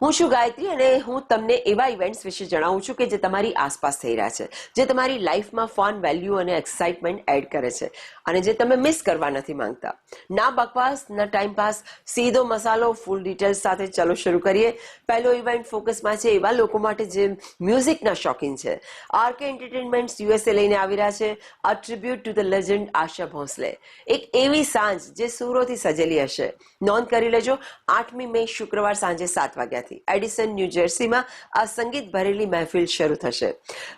હું છું ગાયત્રી અને હું તમને એવા ઇવેન્ટ્સ વિશે જણાવું છું કે જે તમારી આસપાસ થઈ રહ્યા છે, જે તમારી લાઈફમાં ફન, વેલ્યુ અને એક્સાઇટમેન્ટ એડ કરે છે અને જે તમે મિસ કરવા નથી માંગતા. ના બકવાસ, ના ટાઈમ પાસ, સીધો મસાલો, ફૂલ ડિટેલ્સ સાથે ચલો શરૂ કરીએ. પહેલો ઇવેન્ટ ફોકસમાં છે એવા લોકો માટે જે મ્યુઝિકના શોખીન છે. આરકે એન્ટરટેનમેન્ટ્સ યુએસએ લઈને આવી રહ્યા છે અ tribute to the legend Asha Bhosle. એક એવી સાંજ જે સૂરોથી સજેલી હશે. નોંધ કરી લેજો, 8મી મે શુક્રવાર સાંજે 7 વાગ્યાથી એડિસન, ન્યૂ જર્સીમાં આ સંગીત ભરેલી મહેફિલ શરૂ થશે.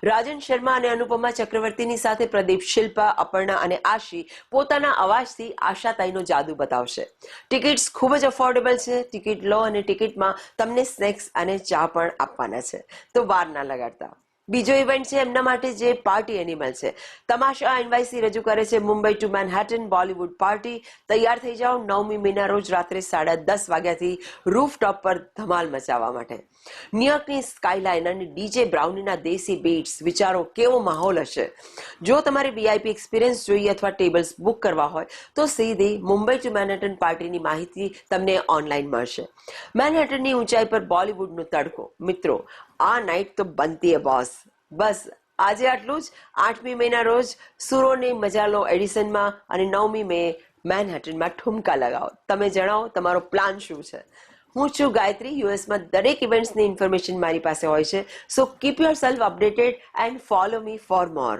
રાજન શર્મા અને અનુપમા ચક્રવર્તીની સાથે પ્રદીપ, શિલ્પા, અપર્ણા અને આશી પોતાના અવાજથી આશાતાઈનો જાદુ બતાવશે. ટિકિટ્સ ખૂબ જ અફોર્ડેબલ છે. ટિકિટ લો અને ટિકિટમાં તમને સ્નેક્સ અને ચા પણ આપવાના છે. તો વાર ના લગાડતા બીજો ઇવેન્ટ છે એમના માટે જે પાર્ટી એનિમલ છે. તમાશા એનવાયસી રજૂ કરે છે Mumbai two Manhattan Bollywood party. તૈયાર થઈ જાઓ 9મી મેના રોજ રાત્રે 10:30 વાગ્યાથી રૂફટોપ પર ધમાલ મચાવવા માટે. ન્યુયોર્કની સ્કાયલાઇન અને ડીજે બ્રાઉનીના દેશી બીટ્સ. વિચારો કેવો માહોલ હશે. જો તમારે વીઆઈપી એક્સપિરિયન્સ જોઈએ અથવા ટેબલ્સ બુક કરવા હોય તો સીધી મુંબઈ ટુ મેનહેટન પાર્ટીની માહિતી તમને ઓનલાઈન મળશે. મેનહેટનની ઊંચાઈ પર બોલિવૂડનો તડકો. મિત્રો, આ નાઇટ તો બનતી હે બોસ. બસ આજે આટલું જ. 8મી મેના રોજ સુરોની મજા લો એડિસનમાં અને 9મી મે મેનહેટનમાં ઠુમકા લગાવો. તમે જણાવો તમારો પ્લાન શું છે. હું છું ગાયત્રી. યુએસમાં દરેક ઇવેન્ટ્સની ઇન્ફોર્મેશન મારી પાસે હોય છે. સો keep your self updated and follow me for more.